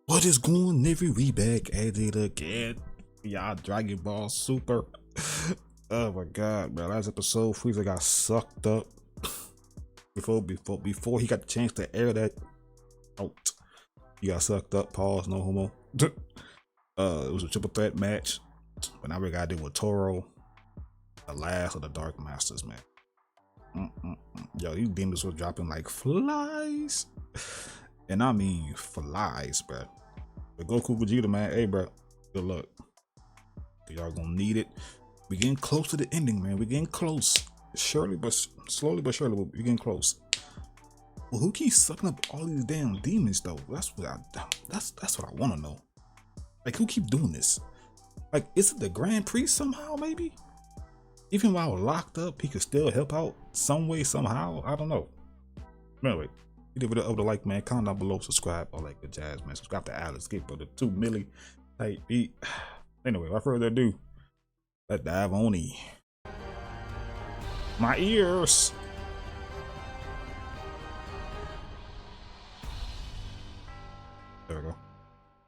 What is going every we back at it again? Y'all Dragon Ball Super. Oh my god, man. Last episode, Frieza got sucked up. Before he got the chance to air that out. He got sucked up, pause, no homo. It was a triple threat match. But now we gotta deal with Toro. The last of the Dark Masters, man. Yo, these demons were dropping like flies. And I mean flies, bro. But Goku Vegeta, man, hey, bro, good luck. Y'all gonna need it. We getting close to the ending, man. We getting close. Slowly but surely, we getting close. Well, who keeps sucking up all these damn demons, though? That's what I want to know. Like, who keep doing this? Like, is it the Grand Priest somehow? Maybe. Even while locked up, he could still help out some way, somehow. I don't know. Anyway. Give it up to like, man. Comment down below, subscribe, all that good jazz, man. Subscribe to Alex, get for the 2 milli type beat. Anyway, without further ado, let's dive on in. My ears. There we go.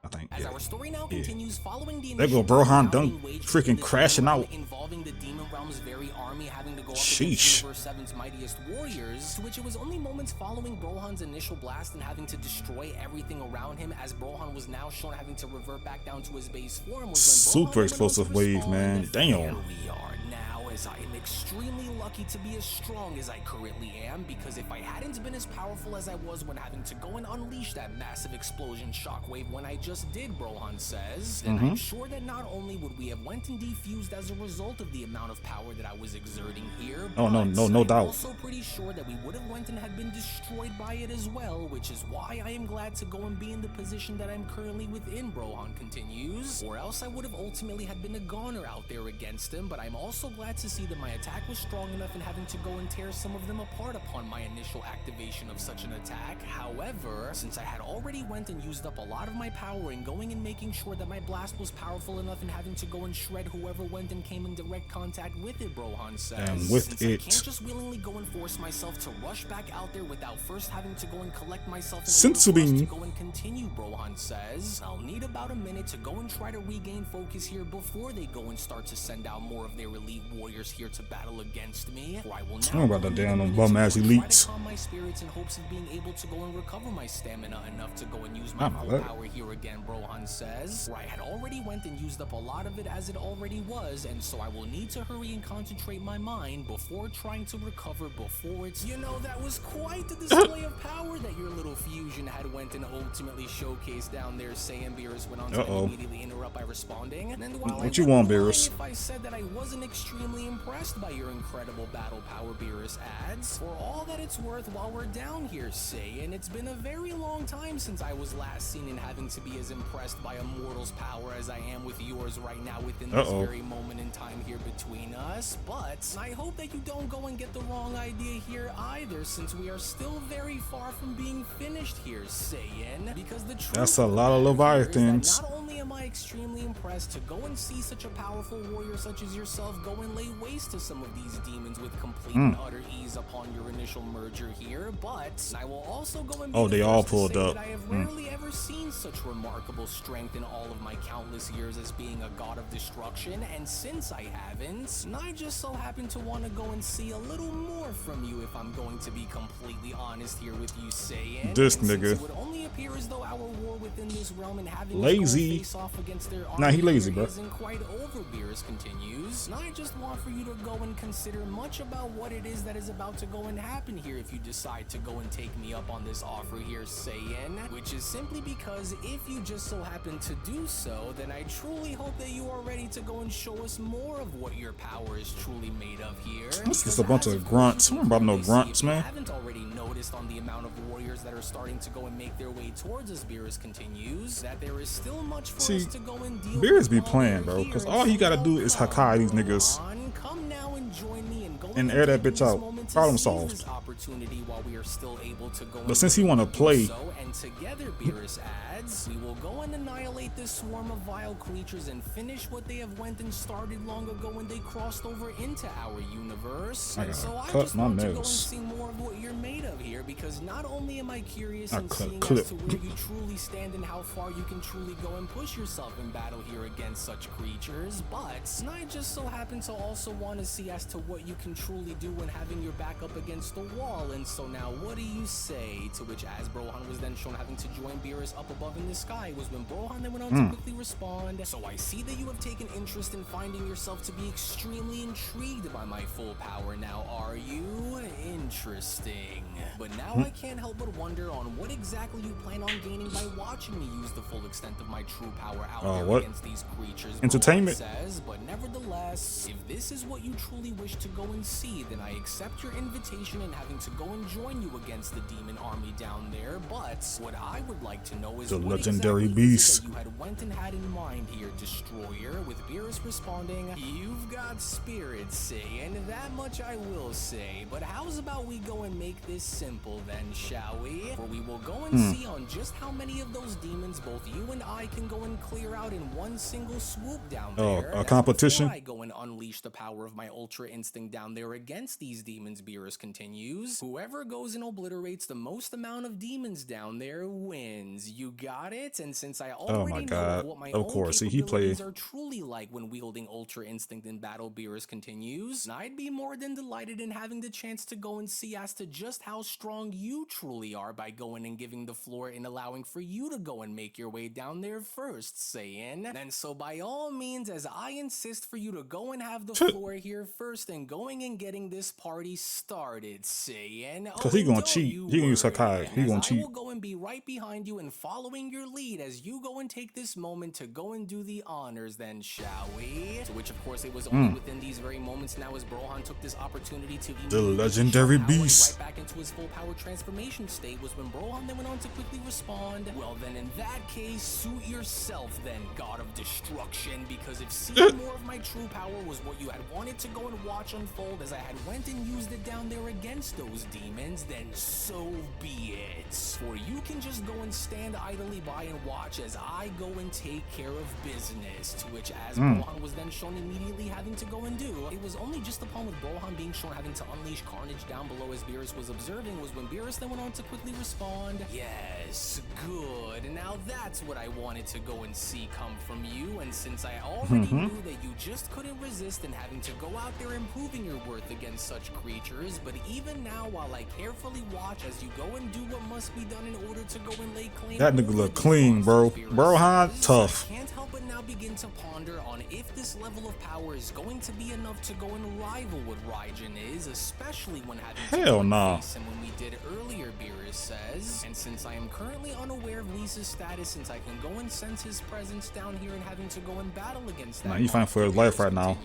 I think. As our story now continues, following the there go Brohan done freaking crashing out. Involving the Demon Realm's very army having to go up Sheesh. against Universe 7's mightiest warriors, to which it was only moments following Brohan's initial blast and having to destroy everything around him, as Brohan was now shown having to revert back down to his base form. Was when super explosive wave, man. Damn. Here we are now, as I am extremely lucky to be as strong as I currently am, because if I hadn't been as powerful as I was when having to go and unleash that massive explosion shockwave when I just did, Brohan says, then I'm sure that not only would we have went and defused as a result of the amount of power that I was exerting here, oh no doubt. I'm also pretty sure that we would have went and had been destroyed by it as well, which is why I am glad to go and be in the position that I'm currently within, Brohan continues, or else I would have ultimately had been a goner out there against him. But I'm also glad to see that my attack was strong enough in having to go and tear some of them apart upon my initial activation of such an attack. However, since I had already went and used up a lot of my power in going and making sure that my blast was powerful enough and having to go and shred whoever went and came in direct contact with it, Brohan says. And with since it, I can't just willingly go and force myself to rush back out there without first having to go and collect myself in order for us to go and continue, Brohan says. I'll need about a minute to go and try to regain focus here before they go and start to send out more of their elite warriors here to battle against me. Or I will now about that damn bum ass elites. calm my spirits in hopes of being able to go and recover my stamina enough to go and use my full power here again, Brohan says. Where I had already went and used up a lot of it as it already was, and so I will need to hurry and concentrate my mind before trying to recover before it's, you know, that was quite the display of power that your little fusion had went and ultimately showcased down there, saying Beerus went on to immediately interrupt by responding. And while what you want, Beerus? If I said that I wasn't extremely impressed by your incredible battle power, Beerus adds, for all that it's worth, while we're down here, saying it's been a very long time since I was last seen in having to be as impressed by a mortal's power as I am with yours right now within this very moment in time here between us. But I hope that you don't go and get the wrong idea here either, since we are still very far from being finished here, saying, because the truth that's a lot of Leviathans. not only am I extremely impressed to go and see such a powerful warrior such as yourself go and lay waste to some of these demons with complete and utter ease upon your initial merger here, but I will also go and be they all pulled up. that I have rarely ever seen such remarkable strength in all of my countless years as being a god of destruction, and since I haven't, I just so happen to want to go and see a little more from you, if I'm going to be completely honest here with you, saying this nigga it would only appear as though our war within this realm and having lazy. face off against their Nah, he lazy, bro. Isn't quite over, Beerus continues. I just want for you to go and consider much about what it is that is about to go and happen here if you decide to go and take me up on this offer here, saying, which is simply because if you just so happen to do so, then I truly hope that you are ready to go and show us more of what your power is truly made of here. This is just a bunch of grunts. I don't about no grunts, man. Haven't already noticed on the amount of warriors that are starting to go and make their way towards us, Beerus continues, that there is still much for us to go and deal Beerus be playing, bro, because all he gotta do is Hakai these niggas come now and join me and air that bitch out. Problem solved. Opportunity while we are still able to go. But since he want to play, and together, Beerus adds, we will go and annihilate this swarm of vile creatures and finish what they have went and started long ago when they crossed over into our universe. And so I just want to go and see more of what you're made of here, because not only am I curious in seeing as to where you truly stand and how far you can truly go and push yourself in battle here against such creatures, but I just so happen to also want to see as to what you can truly do when having your back up against the wall. And so now what do you say? To which, as Brohan was then shown having to join Beerus up above in the sky, was when Brohan then went on to quickly respond. So I see that you have taken interest in finding yourself to be extremely intrigued by my full power now, are you? Interesting. But now I can't help but wonder on what exactly you plan on gaining by watching me use the full extent of my true power out there against these creatures. Entertainment says, but nevertheless, if this is what you truly wish to go and see, then I accept your invitation in having to go and join you against the demon army down there. But what I would like to know is the what legendary exactly beast you had went and had in mind here, Destroyer, with Beerus responding, you've got spirit, saying that much I will say. But how's about we go and make this simple then, shall we? For we will go and see on just how many of those demons both you and I can go and clear out in one single swoop down there. A competition? I go and unleash the power of my Ultra Instinct down there against these demons, Beerus continues. Whoever goes and obliterates the most amount of demons down there wins. You got it? And since I already know what my own capabilities are truly like when wielding Ultra Instinct in battle, Beerus continues, I'd be more than delighted in having the chance to go and see as to just how strong you truly are by going and giving the floor and allowing for you to go and make your way down there first, saying. And so by all means, as I insist for you to go and have the floor here first and going and getting this party started, saying. Cause he gonna cheat. He gonna use Sakai. He gonna cheat. I will go and be right behind you and following your lead as you go and take this moment to go and do the honors then, shall we? To which of course it was only within these very moments now as Brohan took this opportunity to the legendary beast right back into his full power transformation state was when Brohan then went on to quickly respond, well then in that case, suit yourself then, God of Destruction, because if seeing more of my true power was what you had wanted to go and watch unfold as I had went and used it down there against those demons, then so be it. For you can just go and stand idly by and watch as I go and take care of business. To which as Brohan was then shown immediately having to go and do, it was only just upon with Brohan being shown having to unleash carnage down below as Beerus was observing was when Beerus then went on to quickly respond, yes, good. Now that's what I wanted to go and see come from you, and since I already knew that you just couldn't resist in having to go out there and proving your worth against such creatures, but even now while I carefully watch as you go and do what must be done in order to go and lay claim, that nigga look clean, bro. Brohan tough. I can't help but now begin to ponder on if this level of power is going to be enough to go and rival what Raijin is, especially when having hell nah. and when we did earlier, Beerus says. And since I am currently unaware of Lisa's status, since I can go and sense his presence down here and having to go and battle against that, he fighting for his life right now.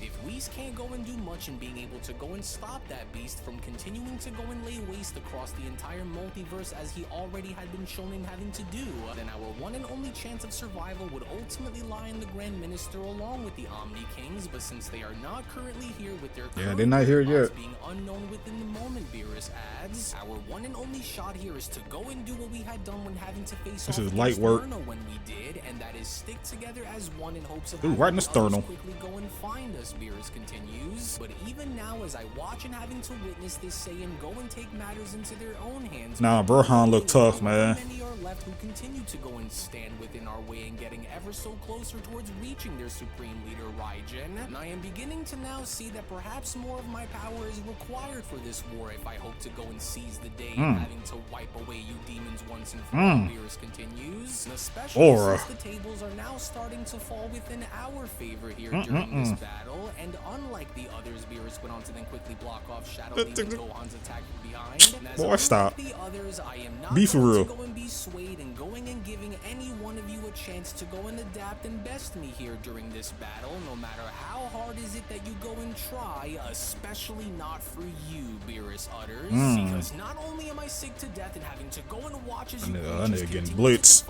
If Whis can't go and do much in being able to go and stop that beast from continuing to go and lay waste across the entire multiverse as he already had been shown in having to do, then our one and only chance of survival would ultimately lie in the Grand Minister along with the Omni Kings, but since they are not currently here with their they're not here yet. Being unknown within the moment, Beerus adds, our one and only shot here is to go and do what we had done when having to face this is light work Merno when we did, and that is stick together as one in hopes of right in the sternum. Quickly go and find us, Beerus continues. But even now as I watch and having to witness this saying go and take matters into their own hands, nah, Brohan look tough, man. Many are left who continue to go and stand within our way and getting ever so closer towards reaching their supreme leader Raijin, and I am beginning to now see that perhaps more of my power is required for this war if I hope to go and seize the day and having to wipe away you demons once and for all, Beerus continues, and especially since the tables are now starting to fall within our favor here during this battle, and unlike the others, Beerus went on to then quickly block off Shadow leaving Gohan's attack from behind. And as boy, stop. The others, I am not be for going real. to go and be swayed and going and giving any one of you a chance to go and adapt and best me here during this battle, no matter how hard is it that you go and try, especially not for you, Beerus utters, because not only am I sick to death and having to go and watch as you getting blitzed.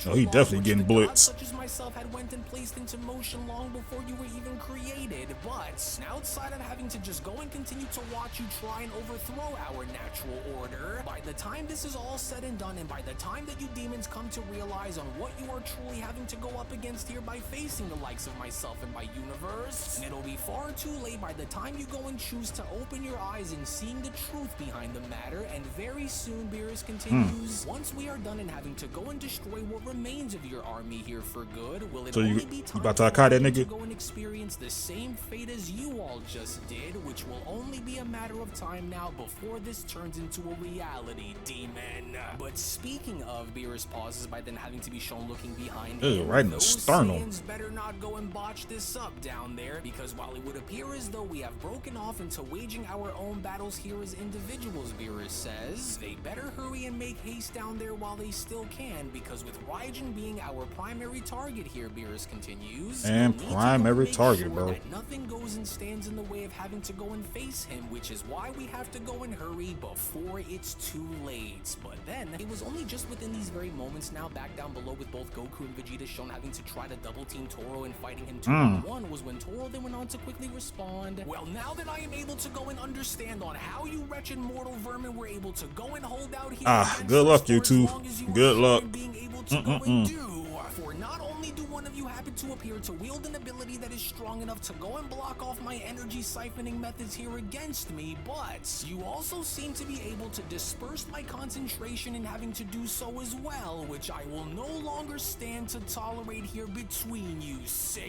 Oh, he definitely getting blitzed. Such as myself had went and placed into motion long before you were even created, but outside of having to just go and continue to watch you try and overthrow our natural order, by the time this is all said and done, and by the time that you demons come to realize on what you are truly having to go up against here by facing the likes of myself and my universe, it'll be far too late by the time you go and choose to open your eyes and seeing the truth behind the matter. And very soon, Beerus continues, once we are done and having to go and destroy what what remains of your army here for good, will it So only be you time about to for Akai that you to nigga? go and experience the same fate as you all just did, which will only be a matter of time now before this turns into a reality, demon. But speaking of, Beerus pauses by then having to be shown looking behind Ew, him. right in the Those sternum. Saiyans better not go and botch this up down there, because while it would appear as though we have broken off into waging our own battles here as individuals, Beerus says, they better hurry and make haste down there while they still can, because with Raijin being our primary target here, Beerus continues, And we'll need to go primary make target, sure bro. that nothing goes and stands in the way of having to go and face him, which is why we have to go and hurry before it's too late. But then, it was only just within these very moments now back down below with both Goku and Vegeta shown having to try to double team Toro and fighting him 2-on-1 was when Toro then went on to quickly respond, well, now that I am able to go and understand on how you wretched mortal vermin were able to go and hold out here against good luck, us you for as two. long as you Good were luck. here and being able to go and do. For not only do one of you happen to appear to wield an ability that is strong enough to go and block off my energy siphoning methods here against me, but you also seem to be able to disperse my concentration in having to do so as well, which I will no longer stand to tolerate here between you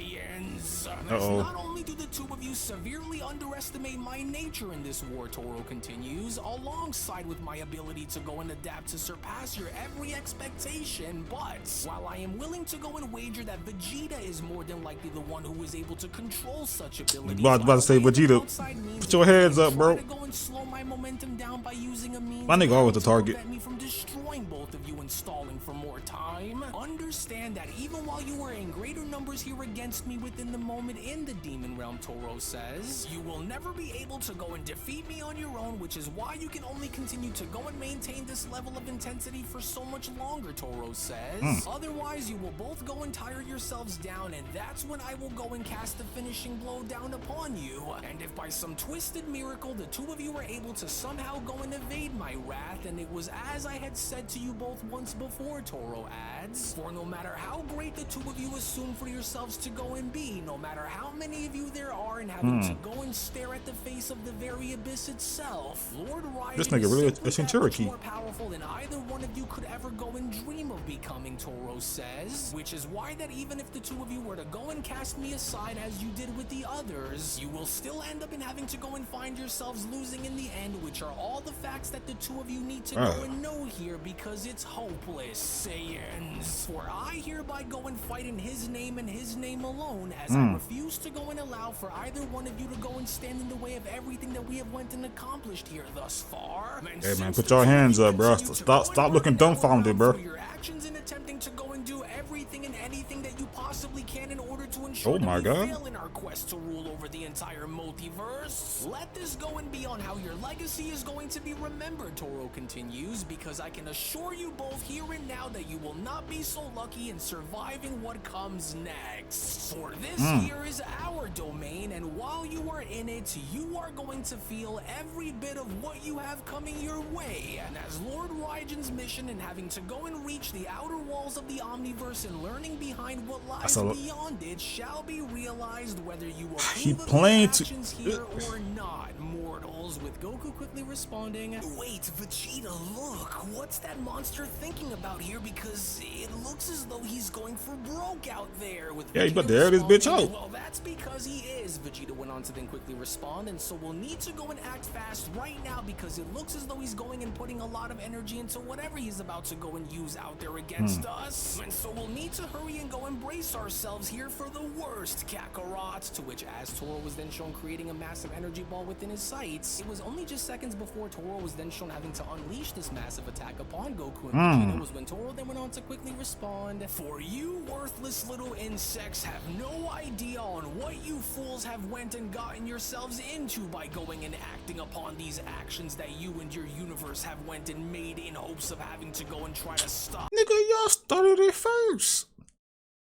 Saiyans. As not only do the two of you severely underestimate my nature in this war, Toro continues, alongside with my ability to go and adapt to surpass your every expectation, but while I am willing to go and wager that Vegeta is more than likely the one who is able to control such abilities. I was about to say, Vegeta, put your hands up, bro. Go and slow my momentum down by using a means My nigga always the to target. prevent me from destroying both of you and stalling for more time. Understand that even while you were in greater numbers here against me within the moment in the demon realm, Toro says, you will never be able to go and defeat me on your own, which is why you can only continue to go and maintain this level of intensity for so much longer, Toro says. Otherwise, you will both go and tire yourselves down, and that's when I will go and cast the finishing blow down upon you. And if by some twisted miracle the two of you were able to somehow go and evade my wrath, and it was as I had said to you both once before, Toro adds, for no matter how great the two of you assume for yourselves to go and be, no matter how many of you there are and having to go and stare at the face of the very abyss itself, Lord Raiden This nigga is really simply a that much Cherokee. more powerful than either one of you could ever go and dream of becoming, Toro says, which is why that even if the two of you were to go and cast me aside as you did with the others, you will still end up in having to go and find yourselves losing in the end, which are all the facts that the two of you need to go and know here, because it's hopeless, Saiyans. For I hereby go and fight in his name and his name alone, as I refuse to go and allow for either one of you to go and stand in the way of everything that we have went and accomplished here thus far. Hey man, put your hands up, bro. Stop looking dumbfounded, bro. Your actions in attempting to go and do everything and anything that you possibly can in order to ensure Oh my that we God. fail in our quest to rule over the entire multiverse. Let this go and be on how your legacy is going to be remembered, Toro continues, because I can assure you both here and now that you will not be so lucky in surviving what comes next. For this here is our domain, and while you are in it, you are going to feel every bit of what you have coming your way. And as Lord Raijin's mission in having to go and reach the outer walls of the Omniverse and learning behind what lies beyond it shall be realized, whether you He approve of playing your to- actions here or not, mortals, with Goku quickly responding, wait, Vegeta, look, what's that monster thinking about here? Because it looks as though he's going for broke out there. With Yeah, he Vegeta about to air this bitch responding, out. well, that's because he is, Vegeta went on to then quickly respond, and so we'll need to go and act fast right now, because it looks as though he's going and putting a lot of energy into whatever he's about to go and use out there against us. And so we'll need to hurry and go and brace ourselves here for the worst, Kakarot. To which, as Toro was then shown creating a massive energy ball within his sights, it was only just seconds before Toro was then shown having to unleash this massive attack upon Goku and Vegeta was when Toro then went on to quickly respond, for you worthless little insects have no idea on what you fools have went and gotten yourselves into by going and acting upon these actions that you and your universe have went and made in hopes of having to go and try to stop Nigga, y'all started it first.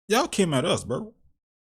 Y'all came at us, bro.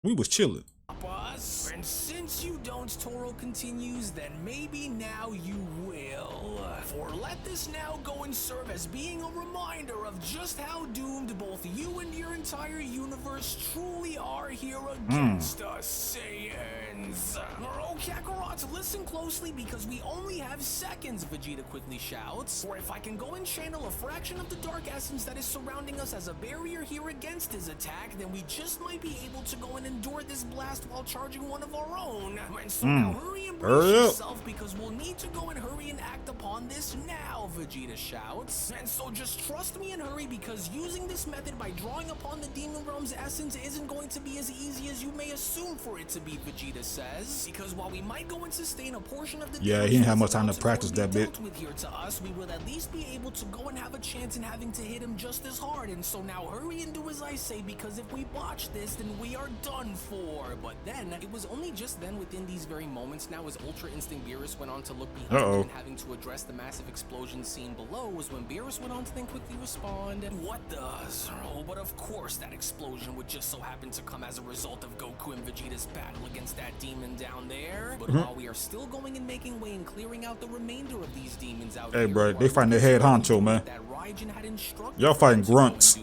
We was chilling. us. And since you don't, Toro continues, then maybe now you will. For let this now go and serve as being a reminder of just how doomed both you and your entire universe truly are here against us Saiyans. Oh, Kakarot, listen closely because we only have seconds, Vegeta quickly shouts. Or if I can go and channel a fraction of the dark essence that is surrounding us as a barrier here against his attack, then we just might be able to go and endure this blast while charging one of our own. And so now hurry and brace yourself because we'll need to go and hurry and act upon this now, Vegeta shouts. And so just trust me and hurry because using this method by drawing upon the Demon Realm's essence isn't going to be as easy as you may assume for it to be, Vegeta says. Because while we might go and sustain a portion of the he didn't have much time to practice that bit. With here to us, we will at least be able to go and have a chance in having to hit him just as hard. And so now hurry and do as I say because if we botch this, then we are done for. But then, it was only just then within these very moments now as Ultra Instinct Beerus went on to look behind him and having to address the massive explosion scene below was when Beerus went on to then quickly respond. What does? Oh, but of course that explosion would just so happen to come as a result of Goku and Vegeta's battle against that demon down there. But while we are still going and making way and clearing out the remainder of these demons out here, bro, they fighting their head honcho, man. Y'all fighting grunts.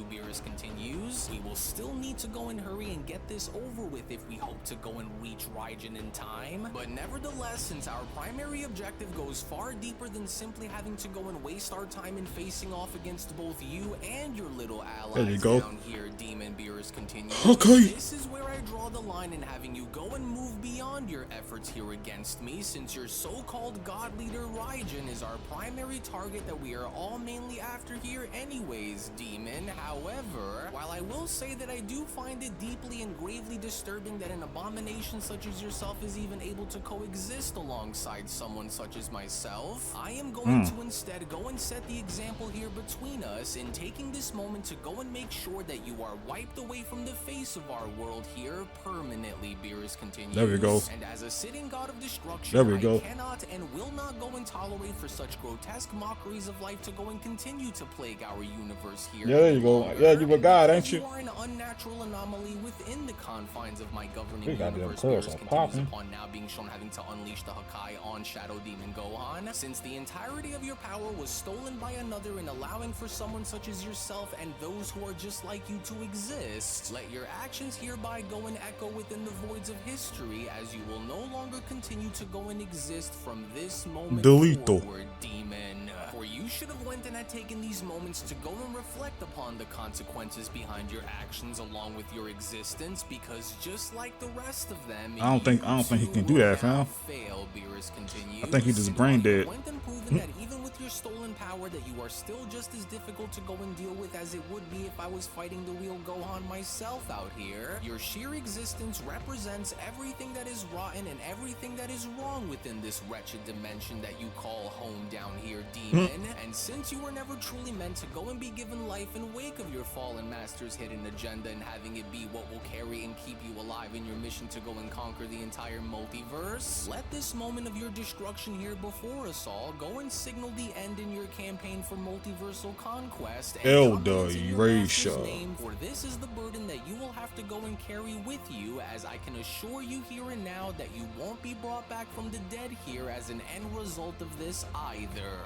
We will still need to go and hurry and get this over with if we hope to go and reach Raijin in time. But nevertheless, since our primary objective goes far deeper than simply having to go and waste our time in facing off against both you and your little allies down here, Demon Beerus continues. Okay. This is where I draw the line in having you go and move beyond your efforts here against me, since your so-called god leader Raijin is our primary target that we are all mainly after here anyways, Demon. However, while I will say that I do find it deeply and gravely disturbing that an abomination such as yourself is even able to coexist alongside someone such as myself, I am going to instead go and set the example here between us in taking this moment to go and make sure that you are wiped away from the face of our world here permanently, Beerus continues. There we go. And as a sitting god of destruction, I cannot and will not go and tolerate for such grotesque mockeries of life to go and continue to plague our universe here. Yeah, there you go. Yeah, you a god, ain't you? You are an unnatural anomaly within the confines of my governing universe. Beerus continues upon now being shown having to unleash the Hakai on Shadow Demon Gohan, since the entirety of your power was stolen by another in allowing for someone such as yourself and those who are just like you to exist. Let your actions hereby go and echo within the voids of history, as you will no longer continue to go and exist from this moment forward, Demon. For you should have went and had taken these moments to go and reflect upon the consequences behind your actions along with your existence, because just like the rest of them, I don't think he can do that, fam. Fail, Beerus continues. I think he just brain dead. Went and proven that even with your stolen power that you are still just as difficult to go and deal with as it would be if I was fighting the real Gohan myself out here. Your sheer existence represents everything that is rotten and everything that is wrong within this wretched dimension that you call home down here, Demon. And since you were never truly meant to go and be given life in wake of your fallen master's hidden agenda and having it be what will carry and keep you alive in your mission to go and conquer the entire multiverse, let this moment of your destruction here before us all go and signal the end in your campaign for multiversal conquest. Elder Erasure. For this is the burden that you will have to go and carry with you, as I can assure you here and now that you won't be brought back from the dead here as an end result of this either.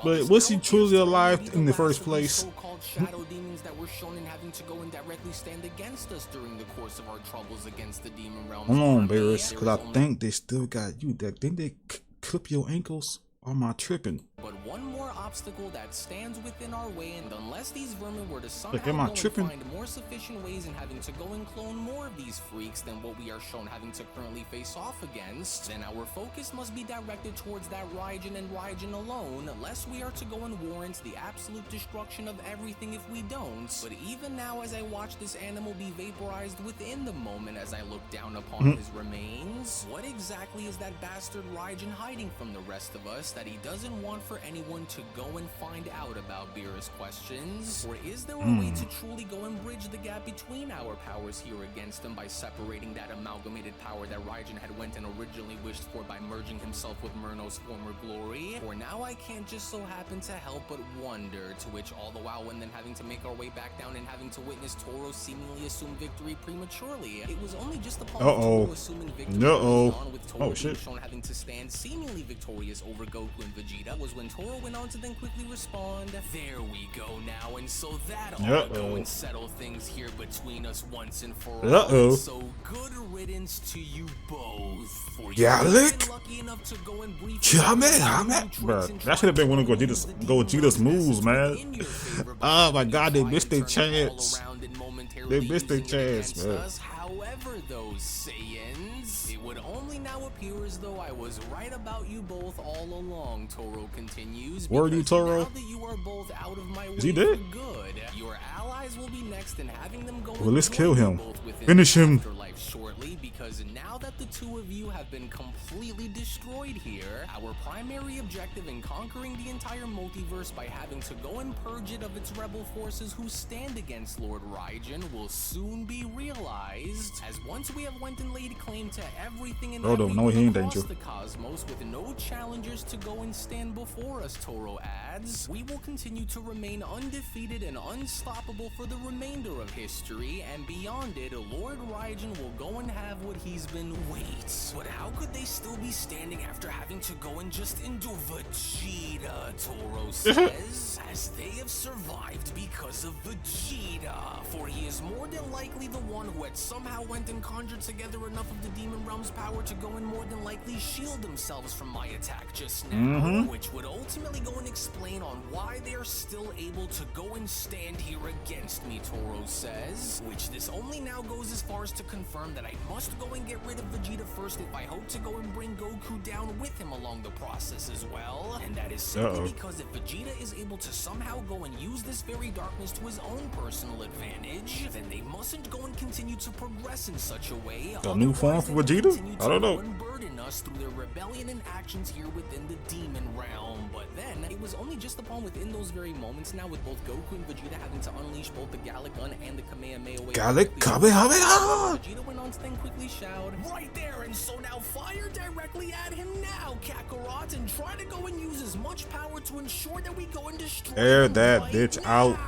But was he truly alive in the first place? So-called shadow demons that were shown in having to go and directly stand against us during the course of our troubles against the demon realm. Hold on, Beerus, because I think they still got you. Didn't they clip your ankles? Or am I tripping? But one more obstacle that stands within our way, and unless these vermin were to somehow find more sufficient ways in having to go and clone more of these freaks than what we are shown having to currently face off against, then our focus must be directed towards that Raijin and Raijin alone, lest we are to go and warrant the absolute destruction of everything if we don't. But even now, as I watch this animal be vaporized within the moment as I look down upon his remains, what exactly is that bastard Raijin hiding from the rest of us that he doesn't want for anyone to go and find out about Beerus' questions? Or is there a way to truly go and bridge the gap between our powers here against him by separating that amalgamated power that Raijin had went and originally wished for by merging himself with Merno's former glory? For now, I can't just so happen to help but wonder, to which all the while when then having to make our way back down and having to witness Toro seemingly assume victory prematurely. It was only just upon Toro assuming victory on with Toro being shown having to stand seemingly victorious over Goku and Vegeta was when Toro went on to then quickly respond, "There we go now, and so that ought to go and settle things here between us once and for all. So good riddance to you both. For you lucky enough to go and briefly bro, that should have been one of Gogeta's moves, man. Oh my god, they missed their chance. They missed their chance, man. However, those Saiyans, it would only now appear as though I was right about you both all along, Toro continues. Were you, Toro? Now that you are both out of my way Is he dead? for good, your allies will be next in having them go. Well, let's kill him. Finish him. Shortly, because now that the two of you have been completely destroyed here, our primary objective in conquering the entire multiverse by having to go and purge it of its rebel forces who stand against Lord Raijin will soon be realized, as once we have went and laid claim to everything and across the cosmos with no challengers to go and stand before us, Toro adds, we will continue to remain undefeated and unstoppable for the remainder of history, and beyond it, Lord Raijin will go and have what he's been. Wait, but how could they still be standing after having to go and just endure Vegeta, Toro says, as they have survived because of Vegeta, for he is more than likely the one who had somehow went and conjured together enough of the Demon Realm's power to go and more than likely shield themselves from my attack just now, which would ultimately go and explain on why they are still able to go and stand here against me, Toro says, which this only now goes as far as to confirm that I must go and get rid of Vegeta first if I hope to go and bring Goku down with him along the process as well, and that is simply because if Vegeta is able to somehow go and use this very darkness to his own personal advantage, then they mustn't go and continue to progress in such a way. A new form for Vegeta? I don't know. Burden us through their rebellion and actions here within the Demon Realm, but then it was only just upon within those very moments now with both Goku and Vegeta having to unleash both the Gallic Gun and the Kamehameha Wave. Vegeta went on to then quickly shout, "Right there, and so now fire directly at him now, Kakarot, and try to go and use as much power to ensure that we go and destroy air that bitch out.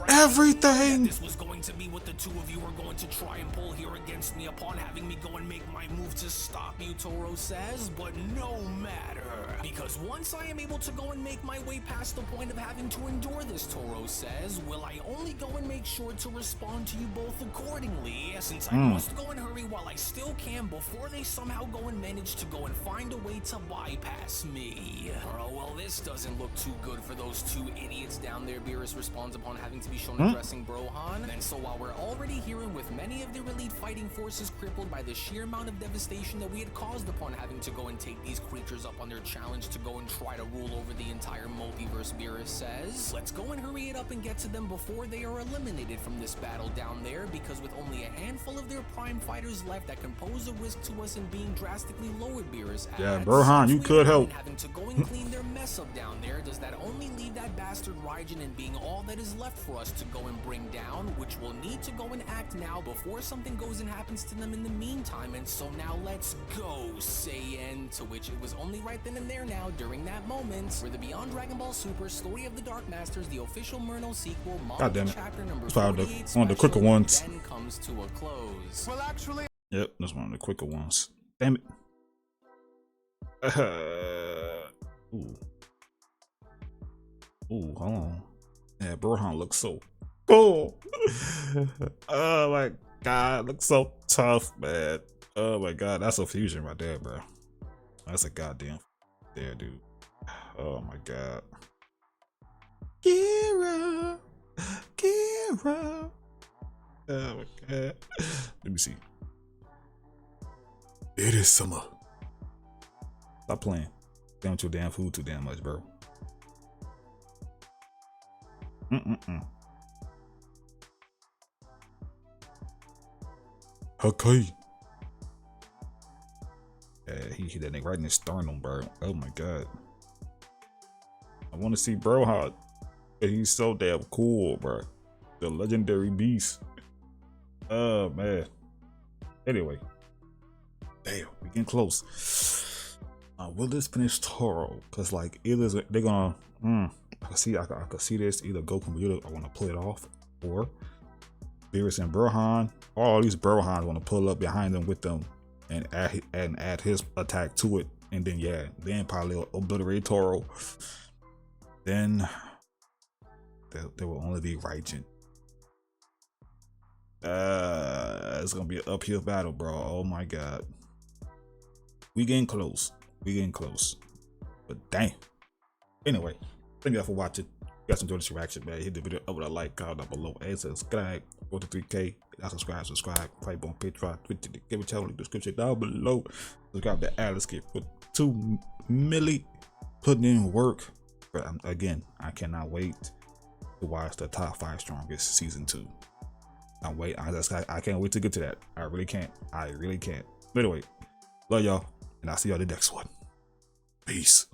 Everything. This was going to be what the two of you are going to try and pull here against me upon having me go and make my move to stop you, Toro says, but no matter. Because once I am able to go and make my way past the point of having to endure this, Toro says, will I only go and make sure to respond to you both accordingly, since I must go and hurry while I still can before they somehow go and manage to go and find a way to bypass me. Oh, well, this doesn't look too good for those two idiots down there, Beerus responds upon having to be shown addressing Brohan. And so while we're already hearing with many of their elite fighting forces crippled by the sheer amount of devastation that we had caused upon having to go and take these creatures up on their challenge to go and try to rule over the entire multiverse, Beerus says, let's go and hurry it up and get to them before they are eliminated from this battle down there, because with only a handful of their prime fighters left that can pose a risk to us in being drastically lowered, Beerus adds, yeah, Brohan, you could help. Having to go and clean their mess up down there, does that only leave that bastard Raijin and being all that is left for us to go and bring down, which will need to go and act now before something goes and happens to them in the meantime. And so now let's go, Saiyan, to which it was only right then and there now during that moment where the Beyond Dragon Ball Super Story of the Dark Masters, the official Merno sequel, Manga chapter number 48, one of the quicker ones. Then comes to a close. Well, actually, yep, that's one of the quicker ones. Damn it. Ooh. Ooh, hold on. Yeah, Brohan looks so cool. Oh my god, looks so tough, man. Oh my god, that's a fusion right there, bro. That's a goddamn there, dude. Oh my god. Kira. Oh my god. Let me see. It is summer. Stop playing. Down with your damn food too damn much, bro. Okay. Yeah, he hit that nigga right in his sternum, bro. Oh my god. want to see Brohan. He's so damn cool, bro. The legendary beast. Oh man. Anyway, damn, we getting close. Will this finish Toro? Cause like either they're gonna. I could see this either Goku and Vegeta are gonna pull it off, or Beerus and Brohan. All these Brohan want to pull up behind them with them and add his attack to it, and then probably obliterate Toro. Then there will only be Raijin. It's gonna be an uphill battle, bro. Oh my god. We getting close. But damn. Anyway, thank you all for watching. If you guys enjoyed this reaction, man, hit the video up with a like, comment down below, and subscribe. Go to 3K. Subscribe. Fight on Patreon, Twitch, give me channel in the description down below. Subscribe to Alice Kid for 2 milli putting in work. But again, I cannot wait to watch the top 5 strongest season 2. I can't wait to get to that. I really can't. But anyway, love y'all, and I'll see y'all in the next one. Peace.